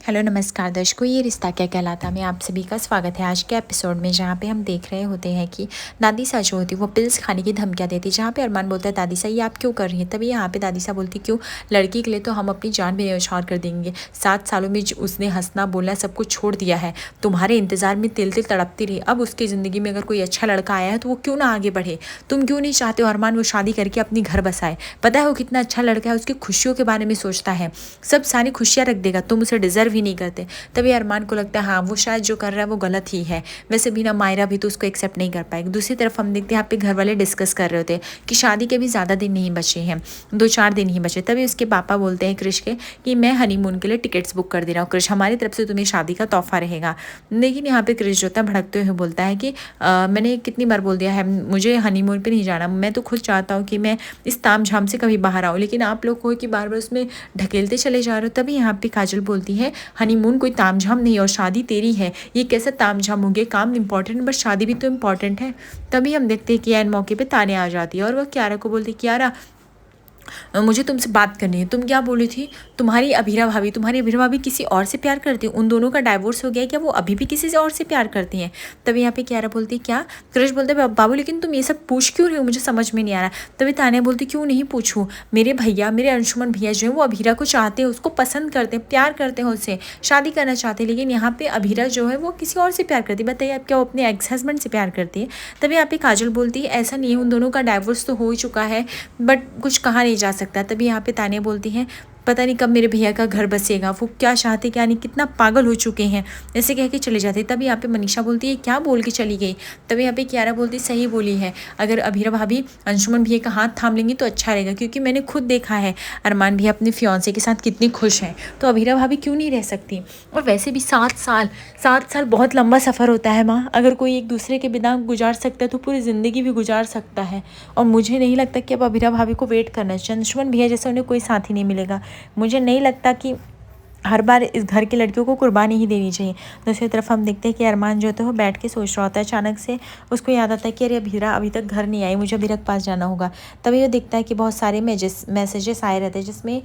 Hello नमस्कार दर्शकों, ये रिश्ता क्या कहलाता में आप सभी का स्वागत है आज के एपिसोड में, जहाँ पे हम देख रहे होते हैं कि दादी सा जो होती है वो पिल्स खाने की धमकियाँ देती है। जहाँ पे अरमान बोलता है दादी सा ये आप क्यों कर रही हैं। तभी यहाँ पे दादी सा बोलती क्यों, लड़की के लिए तो हम अपनी जान भी न्यौछावर कर देंगे। 7 सालों में उसने हंसना बोलना सब कुछ छोड़ दिया है, तुम्हारे इंतजार में तिल तिल तड़पती रही। अब उसकी ज़िंदगी में अगर कोई अच्छा लड़का आया है तो वो क्यों ना आगे बढ़े। तुम क्यों नहीं चाहते हो अरमान वो शादी करके अपनी घर बसाए। पता है वो कितना अच्छा लड़का है, उसकी खुशियों के बारे में सोचता है, सब सारी खुशियाँ रख देगा, तुम उसे डिजर्व ही नहीं करते। तभी अरमान को लगता है हाँ वो शायद जो कर रहा है वो गलत ही है। वैसे भी ना मायरा भी तो उसको एक्सेप्ट नहीं कर पाएगी। दूसरी तरफ हम देखते हैं यहाँ पे घर वाले डिस्कस कर रहे होते हैं कि शादी के भी ज़्यादा दिन नहीं बचे हैं, 2-4 दिन ही बचे। तभी उसके पापा बोलते हैं क्रिश के कि मैं हनीमून के लिए टिकट्स बुक कर दे रहा हूँ, क्रिश हमारी तरफ से तुम्हें शादी का तोहफा रहेगा। लेकिन यहाँ पे क्रिश जो होता है भड़कते हुए बोलता है कि मैंने कितनी बार बोल दिया है मुझे हनीमून पर नहीं जाना, मैं तो खुद चाहता हूँ कि मैं इस ताम झाम से कभी बाहर आऊँ, लेकिन आप लोग को कि बार बार उसमें ढकेलते चले जा रहे हो। तभी यहाँ पे काजल बोलती है हनीमून कोई तामझाम नहीं और शादी तेरी है, ये कैसा तामझाम हो गया, काम इंपॉर्टेंट बट शादी भी तो इम्पॉर्टेंट है। तभी हम देखते हैं कि एन मौके पे ताने आ जाती है और वह कियारा को बोलती कियारा मुझे तुमसे बात करनी है। तुम क्या बोली थी, तुम्हारी अभीरा भाभी किसी और से प्यार करती है, उन दोनों का डाइवोर्स हो गया है क्या, वो अभी भी किसी से और से प्यार करती हैं। तभी यहाँ पे कियारा बोलती है क्या, क्रिश बोलते हैं बाबू लेकिन तुम ये सब पूछ क्यों रहे हो, मुझे समझ में नहीं आ रहा। तभी तानिया बोलती क्यों नहीं पूछूं, मेरे भैया मेरे अंशुमन भैया जो है वो अभीरा को चाहते हैं, उसको पसंद करते हैं, प्यार करते हैं, उससे शादी करना चाहते हैं। लेकिन यहाँ पे अभीरा जो है वो किसी और से प्यार करती है। बताइए आप क्या वो अपने एक्स हस्बैंड से प्यार करती है। तभी यहाँ पे काजल बोलती है ऐसा नहीं है, उन दोनों का डाइवोर्स तो हो ही चुका है बट कुछ कहा नहीं जा सकता। तभी यहाँ पे तानिया बोलती हैं पता नहीं कब मेरे भैया का घर बसेगा, वो क्या चाहते क्या नहीं, कितना पागल हो चुके हैं, ऐसे कह के चले जाते। तभी यहाँ पे मनीषा बोलती है क्या बोल के चली गई। तभी यहाँ पे कियारा बोलती सही बोली है, अगर अभीरा भाभी अंशुमन भैया का हाथ थाम लेंगी तो अच्छा रहेगा, क्योंकि मैंने खुद देखा है अरमान भैया अपने फियांसे के साथ कितनी खुश हैं, तो अभीरा भाभी क्यों नहीं रह सकती। और वैसे भी 7 साल बहुत लंबा सफ़र होता है माँ, अगर कोई एक दूसरे के बिना गुजार सकता है तो पूरी ज़िंदगी भी गुजार सकता है। और मुझे नहीं लगता कि अब अभीरा भाभी को वेट करना चाहिए, अंशुमन भैया जैसा उन्हें कोई साथी नहीं मिलेगा। मुझे नहीं लगता कि हर बार इस घर की लड़कियों को कुर्बानी ही देनी चाहिए। दूसरी तरफ हम देखते हैं कि अरमान जो होता है वो बैठ के सोच रहा होता है, अचानक से उसको याद आता है कि अरे अभीरा अभी तक घर नहीं आई, मुझे अभीरा के पास जाना होगा। तभी वो देखता है कि बहुत सारे मैसेजेस आए रहते हैं, जिसमें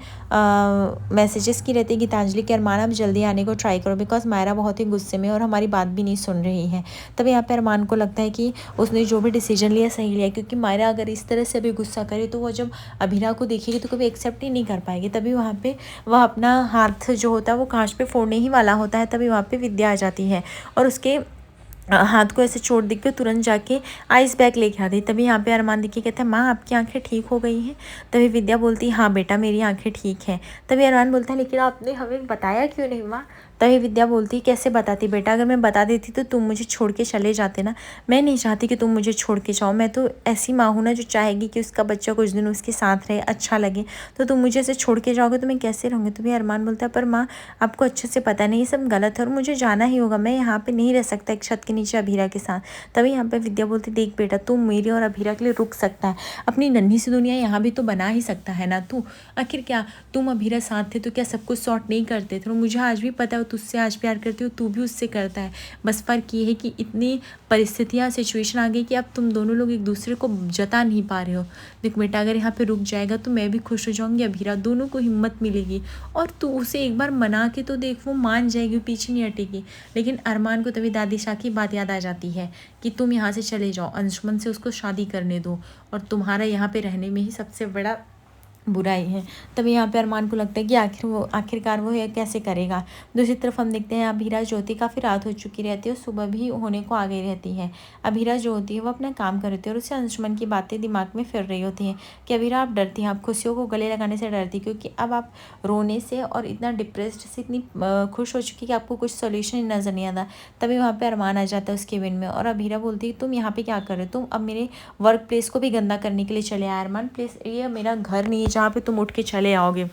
मैसेजेस की रहती है गीतांजलि के अरमान अब जल्दी आने को ट्राई करो बिकॉज मायरा बहुत ही गुस्से में और हमारी बात भी नहीं सुन रही है। तभी यहाँ पर अरमान को लगता है कि उसने जो भी डिसीजन लिया सही लिया, क्योंकि मायरा अगर इस तरह से अभी गुस्सा करे तो वो जब अभीरा को देखेगी तो कभी एक्सेप्ट ही नहीं कर पाएगी। तभी वहाँ पे वह अपना हाथ जो होता है वो कांच पे फोड़ने ही वाला होता है। तभी वहाँ पे विद्या आ जाती है और उसके हाथ को ऐसे चोट दिख के तुरंत जाके आइस बैग लेके आती। तभी यहाँ पे अरमान दिख के कहता है माँ आपकी आंखें ठीक हो गई हैं। तभी विद्या बोलती है हाँ बेटा मेरी आंखें ठीक हैं। तभी अरमान बोलता है लेकिन आपने हमें बताया क्यों नहीं माँ। तभी विद्या बोलती कैसे बताती बेटा, अगर मैं बता देती तो तुम मुझे छोड़ के चले जाते ना, मैं नहीं चाहती कि तुम मुझे छोड़ के जाओ, मैं तो ऐसी माँ हूँ ना जो चाहेगी कि उसका बच्चा कुछ दिन उसके साथ रहे, अच्छा लगे, तो तुम मुझे ऐसे छोड़ के जाओगे तो मैं कैसे रहूँगी। तभी अरमान बोलता है पर माँ आपको अच्छे से पता नहीं ये सब गलत है और मुझे जाना ही होगा, मैं यहाँ पे नहीं रह सकता एक छत के नीचे अभीरा के साथ। तभी यहाँ पे विद्या बोलती देख बेटा तू मेरी और अभीरा के लिए रुक सकता है, अपनी नन्ही सी दुनिया यहाँ भी तो बना ही सकता है ना तू। आखिर क्या तुम अभीरा साथ थे तो क्या सब कुछ सॉर्ट नहीं करते थे। मुझे आज भी पता है तुझसे आज प्यार करती हो, तू भी उससे करता है, बस फ़र्क ये है कि इतनी परिस्थितियाँ सिचुएशन आ गई कि अब तुम दोनों लोग एक दूसरे को जता नहीं पा रहे हो। देख बेटा अगर यहाँ पे रुक जाएगा तो मैं भी खुश हो जाऊँगी, अभीरा दोनों को हिम्मत मिलेगी और तू उसे एक बार मना के तो देख, वो मान जाएगी, पीछे नहीं हटेगी। लेकिन अरमान को तभी दादी शाह की बात याद आ जाती है कि तुम यहाँ से चले जाओ, अंशुमन से उसको शादी करने दो और तुम्हारा यहाँ पे रहने में ही सबसे बड़ा बुराई है। तभी यहाँ पे अरमान को लगता है कि आखिरकार वो ये कैसे करेगा। दूसरी तरफ हम देखते हैं अभीरा जो होती है काफ़ी रात हो चुकी रहती है और सुबह भी होने को आ गई रहती है। अभीरा जो होती है वो अपना काम कर रही होती है और उसे अंशुमन की बातें दिमाग में फिर रही होती हैं कि अभीरा आप डरती हैं, आप खुशियों को गले लगाने से डरती, क्योंकि अब आप रोने से और इतना डिप्रेस्ड से इतनी खुश हो चुकी कि आपको कुछ सोल्यूशन ही नज़र नहीं आता। तभी वहाँ पर अरमान आ जाता है उसके केबिन में और अभीरा बोलती है तुम यहाँ पे क्या कर रहे हो, तुम अब मेरे वर्क प्लेस को भी गंदा करने के लिए चले आए। अरमान प्लेस ये मेरा घर नहीं है जहाँ पे तुम उठ के चले आओगे,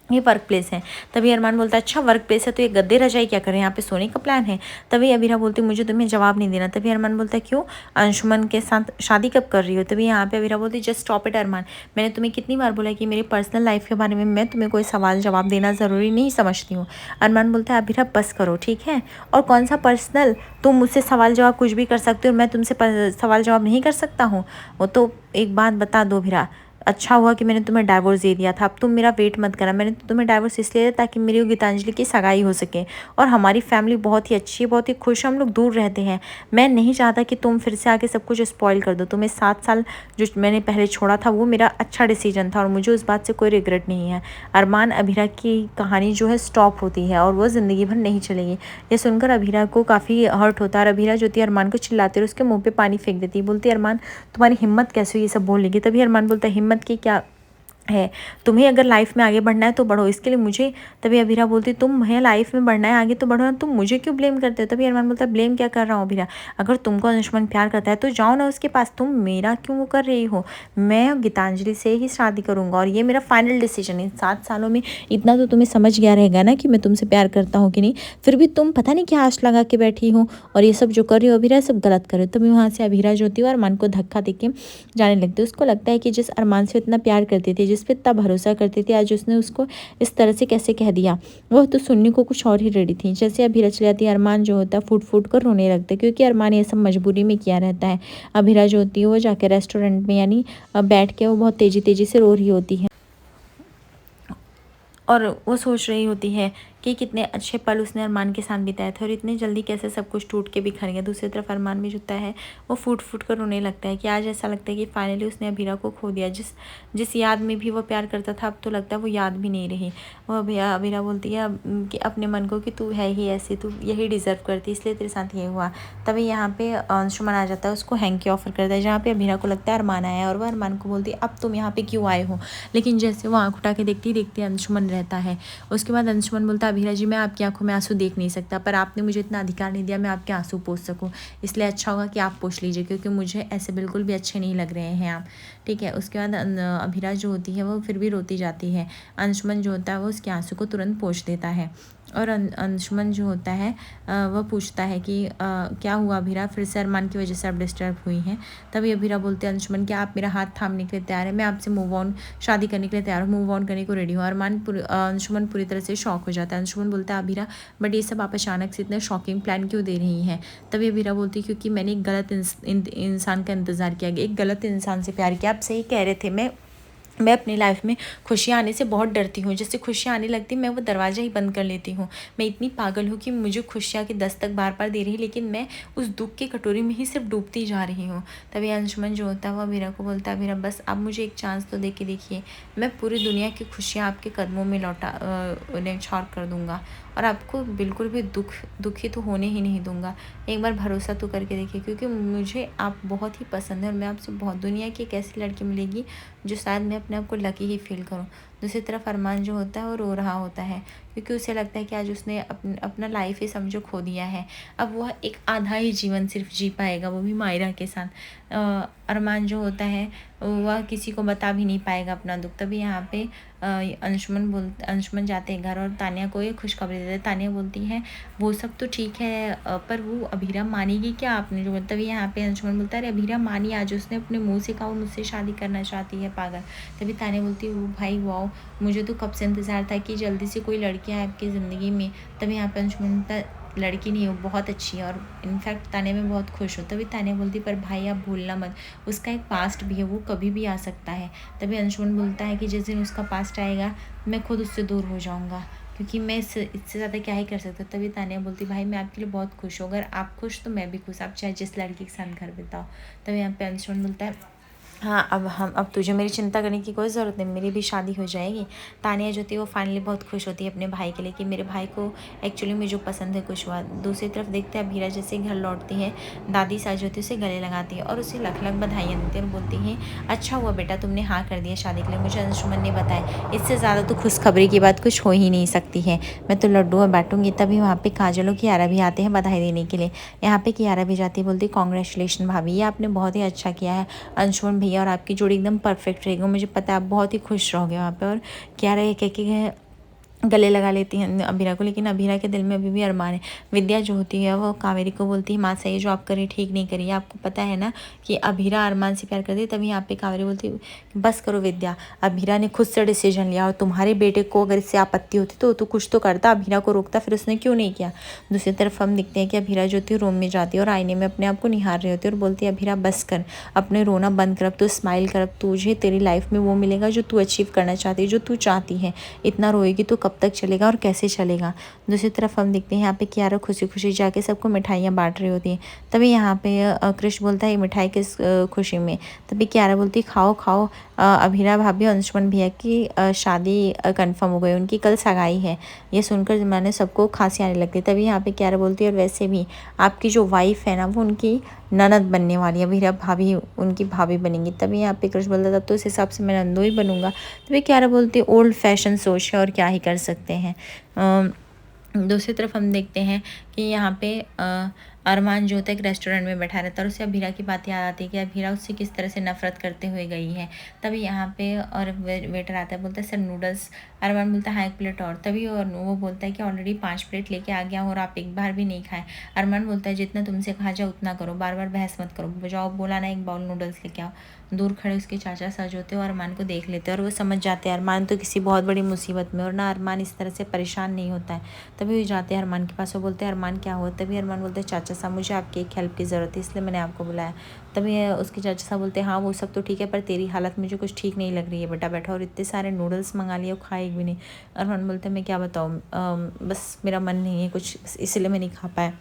ये वर्क प्लेस है। तभी अरमान बोलता है अच्छा वर्क प्लेस है तो ये गद्दे रजाई क्या करें, यहाँ पे सोने का प्लान है। तभी अभीरा बोलती मुझे तुम्हें जवाब नहीं देना। तभी अरमान बोलता है क्यों, अंशुमन के साथ शादी कब कर रही हो। तभी यहाँ पे अभीरा बोलती जस्ट स्टॉप इट अरमान, मैंने तुम्हें कितनी बार बोला कि मेरी पर्सनल लाइफ के बारे में मैं तुम्हें कोई सवाल जवाब देना ज़रूरी नहीं समझती हूँ। अरमान बोलता है अभीरा बस करो ठीक है, और कौन सा पर्सनल, तुम मुझसे सवाल जवाब कुछ भी कर सकते हो, मैं तुमसे सवाल जवाब नहीं कर सकता हूँ। वो तो एक बात बता दो अभीरा, अच्छा हुआ कि मैंने तुम्हें डाइवोर्स दे दिया था, अब तुम मेरा वेट मत करना। मैंने तो तुम्हें डाइवोर्स इसलिए दिया ताकि मेरी और गीतांजलि की सगाई हो सके, और हमारी फैमिली बहुत ही अच्छी है, बहुत ही खुश है, हम लोग दूर रहते हैं। मैं नहीं चाहता कि तुम फिर से आके सब कुछ स्पॉइल कर दो। तुम्हें 7 साल जो मैंने पहले छोड़ा था वो मेरा अच्छा डिसीजन था, और मुझे उस बात से कोई रिग्रेट नहीं है। अरमान अभीरा की कहानी जो है स्टॉप होती है, और वो ज़िंदगी भर नहीं चलेगी। ये सुनकर अभीरा को काफ़ी हर्ट होता है, और अभीरा जो थी अरमान को चिल्लाती है, उसके मुंह पे पानी फेंक देती है, बोलती है अरमान तुम्हारी हिम्मत कैसे हुई ये सब बोलने की। तभी अरमान बोलता है हिम्मत की क्या है, तुम्हें अगर लाइफ में आगे बढ़ना है तो बढ़ो, इसके लिए मुझे। तभी अभीरा बोलती तुम्हें लाइफ में बढ़ना है आगे तो बढ़ो ना, तुम मुझे क्यों ब्लेम करते हो। तभी अरमान बोलता है ब्लेम क्या कर रहा हूँ अभीरा, अगर तुमको अंशुमन प्यार करता है तो जाओ ना उसके पास, तुम मेरा क्यों वो कर रही हो। मैं गीतांजलि से ही शादी करूँगा, और ये मेरा फाइनल डिसीजन है। 7 सालों में इतना तो तुम्हें समझ गया रहेगा ना कि मैं तुमसे प्यार करता हूँ कि नहीं, फिर भी तुम पता नहीं क्या आश लगा के बैठी हो, और ये सब जो कर रही हो अभीरा सब गलत कर रहे हो। तभी वहाँ से अभीरा जो होती है अरमान को धक्का दे के जाने लगती है। उसको लगता है कि जिस अरमान से इतना प्यार करती थी, जिस पे इतना भरोसा करती थी, आज उसने उसको इस तरह से कैसे कह दिया। वह तो सुनने को कुछ और ही रेडी थी। जैसे अभीरा चली जाती है, अरमान जो होता है फूट फूट कर रोने लगता है, क्योंकि अरमान ये सब मजबूरी में किया रहता है। अभीरा जो होती है वो जाके रेस्टोरेंट में यानी बैठ के वो बहुत तेजी तेजी से रो रही होती है, और वो सोच रही होती है कि कितने अच्छे पल उसने अरमान के साथ बिताए थे, और इतने जल्दी कैसे सब कुछ टूट के बिखर गया। दूसरी तरफ अरमान भी जुटता है, वो फूट फूट कर रोने लगता है कि आज ऐसा लगता है कि फाइनली उसने अभीरा को खो दिया। जिस जिस याद में भी वो प्यार करता था, अब तो लगता है वो याद भी नहीं रही। वो अभीरा बोलती है कि अपने मन को कि तू है ही ऐसी, तू यही डिज़र्व करती, इसलिए तेरे साथ ये हुआ। तभी यहाँ पे अंशुमन आ जाता है, उसको हैंग की ऑफर करता है, जहाँ पे अभीरा को लगता है अरमान आया है, और वह अरमान को बोलती है अब तुम यहाँ पे क्यों आए हो। लेकिन जैसे वो आँख उठा के देखती देखती अंशुमन रहता है। उसके बाद अंशुमन बोलता है अभीरा जी मैं आपकी आंखों में आंसू देख नहीं सकता, पर आपने मुझे इतना अधिकार नहीं दिया मैं आपके आंसू पोंछ सकूं, इसलिए अच्छा होगा कि आप पोंछ लीजिए, क्योंकि मुझे ऐसे बिल्कुल भी अच्छे नहीं लग रहे हैं आप। ठीक है। उसके बाद अभीरा जो होती है वो फिर भी रोती जाती है। अंशुमन जो होता है वो उसके आंसू को तुरंत पोंछ देता है, और अंशुमन जो होता है वह पूछता है कि क्या हुआ अभीरा, फिर से अरमान की वजह से आप डिस्टर्ब हुई हैं। तभी अभीरा बोलते हैं अंशुमन क्या आप मेरा हाथ थामने के लिए तैयार है, मैं आपसे मूव ऑन शादी करने के लिए तैयार हूँ, मूव ऑन करने को रेडी हूँ। अंशुमन पूरी तरह से शॉक हो जाता है। अंशुमन बोलता है अभीरा बट ये सब आप अचानक से इतने शॉकिंग प्लान क्यों दे रही हैं। तभी अभीरा बोलती है क्योंकि मैंने एक गलत इंसान का इंतज़ार किया, एक गलत इंसान से प्यार किया। आप सही कह रहे थे, मैं अपनी लाइफ में खुशियाँ आने से बहुत डरती हूँ, जैसे खुशियाँ आने लगती मैं वो दरवाज़ा ही बंद कर लेती हूँ। मैं इतनी पागल हूँ कि मुझे खुशियाँ की दस्तक बार बार दे रही है, लेकिन मैं उस दुख की कटोरी में ही सिर्फ डूबती जा रही हूँ। तभी अंशुमन जो होता है वो अभीरा को बोलता है अभीरा बस आप मुझे एक चांस तो दे के देखिए, मैं पूरी दुनिया की खुशियाँ आपके कदमों में न्यौछावर कर दूँगा, और आपको बिल्कुल भी दुखी तो होने ही नहीं दूँगा। एक बार भरोसा तो करके देखिए, क्योंकि मुझे आप बहुत ही पसंद है, और मैं आपसे बहुत दुनिया की एक ऐसी लड़की मिलेगी जो शायद मैं अपने आप को लकी ही फील करूं। दूसरी तरफ अरमान जो होता है वो रो रहा होता है, क्योंकि उसे लगता है कि आज उसने अपना लाइफ ही समझो खो दिया है। अब वह एक आधा ही जीवन सिर्फ जी पाएगा, वो भी मायरा के साथ। अरमान जो होता है वह किसी को बता भी नहीं पाएगा अपना दुख। तभी यहाँ पे अंशुमन जाते हैं घर, और तानिया को ये खुशखबरी देते हैं। तानिया बोलती है वो सब तो ठीक है पर वो अभीरा मानेगी क्या आपने जो। तभी यहाँ पे अंशुमन बोलता है अरे अभीरा मानी, आज उसने अपने मुंह से कहा वो मुझसे शादी करना चाहती है, पागल। तभी तानिया बोलती है वो भाई वाओ, मुझे तो कब से इंतज़ार था कि जल्दी से कोई लड़की आए आपकी ज़िंदगी में। तभी यहाँ पे अंशुमन बोलता है लड़की नहीं हो, बहुत अच्छी है, और इनफैक्ट तानिया में बहुत खुश हो। तभी तानिया बोलती पर भाई आप भूलना मत, उसका एक पास्ट भी है, वो कभी भी आ सकता है। तभी अंशुमन बोलता है कि जिस दिन उसका पास्ट आएगा मैं खुद उससे दूर हो जाऊँगा, क्योंकि मैं इससे ज़्यादा क्या ही कर सकता। तभी तानिया बोलती भाई मैं आपके लिए बहुत खुश हूँ, अगर आप खुश तो मैं भी खुश, आप चाहे जिस लड़की के साथ घर बिताओ। तभी यहाँ पे अंशुमन बोलता है हाँ अब तुझे मेरी चिंता करने की कोई ज़रूरत नहीं, मेरी भी शादी हो जाएगी। तानिया जो थी वो फाइनली बहुत खुश होती है अपने भाई के लिए कि मेरे भाई को एक्चुअली में जो पसंद है कुछ हुआ। दूसरी तरफ देखते हैं अभीरा जैसे घर लौटती है, दादी साज होती है उसे गले लगाती है और उसे लख लख बधाइयाँ देती है और बोलती हैं अच्छा हुआ बेटा तुमने हाँ कर दिया शादी के लिए, मुझे अंशुमन ने बताया, इससे ज़्यादा तो खुशखबरी की बात कुछ हो ही नहीं सकती है, मैं तो लड्डू में बैठूंगी। तभी वहाँ पे काजल और कियारा भी आते हैं बधाई देने के लिए। यहाँ पे कियारा भी जाती है, बोलती कॉन्ग्रेचुलेशन भाभी, ये आपने बहुत ही अच्छा किया है, अंशुमन भैया और आपकी जोड़ी एकदम परफेक्ट रहेगी, मुझे पता है आप बहुत ही खुश रहोगे वहाँ पे। और कियारा ये कह के गले लगा लेती हैं अभीरा को, लेकिन अभीरा के दिल में अभी भी अरमान है। विद्या जो होती है वो कावेरी को बोलती है, माँ सही जो आप करिए ठीक नहीं करिए, आपको पता है ना कि अभीरा अरमान से प्यार करती है। तभी यहाँ पे कावेरी बोलती है बस करो विद्या, अभीरा ने खुद से डिसीजन लिया और तुम्हारे बेटे को अगर इससे आपत्ति होती तो कुछ तो करता, अभीरा को रोकता, फिर उसने क्यों नहीं किया। दूसरी तरफ हम देखते हैं कि अभीरा जो थी रूम में जाती है और आईने में अपने आप को निहार रही होती है और बोलती है अभीरा बस कर, अपने रोना बंद कर, अब तू स्माइल कर, अब तुझे तेरी लाइफ में वो मिलेगा जो तू अचीव करना चाहती है, जो तू चाहती है। इतना रोएगी तो कब तक चलेगा और कैसे चलेगा। दूसरी तरफ हम देखते हैं यहाँ पे कियारा खुशी खुशी जाके सबको मिठाइयाँ बांट रही होती हैं। तभी यहाँ पे कृष बोलता है मिठाई किस खुशी में। तभी कियारा बोलती है खाओ खाओ, अभीरा भाभी और अंशुमन भैया की शादी कंफर्म हो गई, उनकी कल सगाई है। ये सुनकर मैंने सबको खांसी आने लगती। तभी यहाँ पे कियारा बोलती है और वैसे भी आपकी जो वाइफ है ना वो उनकी ननद बनने वाली है, अभीरा भाभी उनकी भाभी बनेंगी। तभी यहाँ पे कृष बोलता तब तो इस हिसाब से मैं नंदो ही बनूंगा। तभी कियारा बोलती है ओल्ड फैशन सोच है और क्या ही कर सकते हैं। दूसरी तरफ हम देखते हैं कि यहाँ पे अरमान जो होता है एक रेस्टोरेंट में बैठा रहता है और उसे अभीरा की बात याद आती है कि अभीरा उससे किस तरह से नफरत करते हुए गई है। तभी यहाँ पे और वेटर आता है, बोलता है सर नूडल्स। अरमान बोलता है हाँ 1 प्लेट और। तभी और वो बोलता है कि ऑलरेडी 5 प्लेट लेके आ गया और आप एक बार भी नहीं खाए। अरमान बोलता है जितना तुमसे कहा जाए उतना करो, बार बार बहस मत करो, जाओ बोला ना 1 बाउल नूडल्स लेके आओ। दूर खड़े उसके चाचा सज होते हैं और अरमान को देख लेते हैं और वो समझ जाते हैं अरमान तो किसी बहुत बड़ी मुसीबत में, और ना अरमान इस तरह से परेशान नहीं होता है। तभी वो जाते हैं अरमान के पास, वो बोलते हैं अरमान क्या हुआ। तभी अरमान बोलते हैं चाचा साहब मुझे आपकी एक हेल्प की ज़रूरत है इसलिए मैंने आपको बुलाया। तभी उसके चाचा साहब बोलते हैं हाँ वो सब तो ठीक है पर तेरी हालत मुझे कुछ ठीक नहीं लग रही है बेटा, बैठा और इतने सारे नूडल्स मंगा लिए और खाए भी नहीं। अरमान बोलते हैं मैं क्या बताऊँ, बस मेरा मन नहीं है कुछ इसलिए मैं नहीं खा पाया।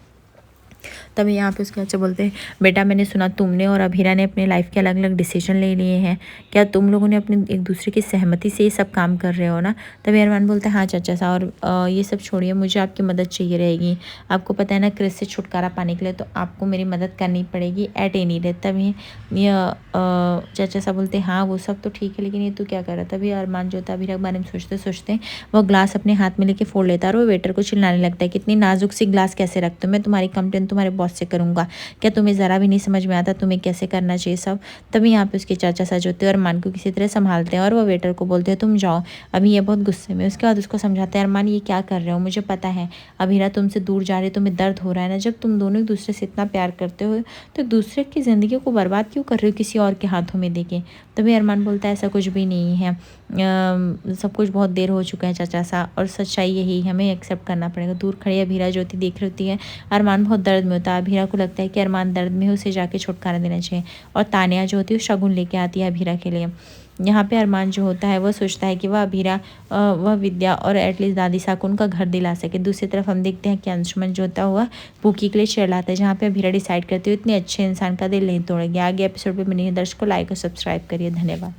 तभी यहाँ पे उसके बच्चे बोलते हैं बेटा मैंने सुना तुमने और अभीरा ने अपने लाइफ के अलग अलग डिसीजन ले लिए हैं, क्या तुम लोगों ने अपने एक दूसरे की सहमति से ये सब काम कर रहे हो ना। तभी अरमान बोलते हैं हाँ चाचा साहब, और ये सब छोड़िए मुझे आपकी मदद चाहिए रहेगी। आपको पता है ना क्रिस से छुटकारा पाने के लिए तो आपको मेरी मदद करनी पड़ेगी एट एनी रेट। तभी ये चाचा साहब बोलते हैं हाँ वो सब तो ठीक है लेकिन ये तू क्या कर रहा। तभी अरमान जो होता है अभीरा के बारे में सोचते सोचते वो ग्लास अपने हाथ में लेके फोड़ लेता है और वो वेटर को चिल्लाने लगता है कितनी नाजुक सी ग्लास कैसे रखते हो, मैं तुम्हारी कंप्लेन तुम्हारे बॉस से करूँगा, क्या तुम्हें ज़रा भी नहीं समझ में आता तुम्हें कैसे करना चाहिए सब। तभी यहाँ पे उसके चाचा सच होते हैं और अरमान को किसी तरह संभालते हैं और वो वेटर को बोलते हैं तुम जाओ। अभी ये बहुत गुस्से में, उसके बाद उसको समझाते हैं अरमान ये क्या कर रहे हो, मुझे पता है अभीरा तुमसे दूर जा रही है, तुम्हें दर्द हो रहा है ना, जब तुम दोनों एक दूसरे से इतना प्यार करते हो तो एक दूसरे की ज़िंदगी को बर्बाद क्यों कर रहे हो किसी और के हाथों में देके। तभी अरमान बोलता है ऐसा कुछ भी नहीं है, सब कुछ बहुत देर हो चुका है चाचा सा, और सच्चाई यही हमें एक्सेप्ट करना पड़ेगा। दूर खड़ी अभीरा ज्योति देख रही होती है, अरमान बहुत दर्द में होता है। अभीरा को लगता है कि अरमान दर्द में है, उसे जाके छुटकारा देना चाहिए, और तानिया जो होती है शगुन लेके आती है अभीरा के लिए। यहाँ पे अरमान जो होता है वो सोचता है कि वह अभीरा वह विद्या और एटलीस्ट दादी सा को उनका घर दिला सके। दूसरी तरफ हम देखते हैं कि अंशुमन जो होता हुआ पूकी के लिए चिल्लाता है, जहाँ पे अभीरा डिसाइड करती है इतने अच्छे इंसान का दिल नहीं तोड़ेगी। आगे एपिसोड पे मिलेंगे, दर्शकों लाइक और सब्सक्राइब करिए, धन्यवाद।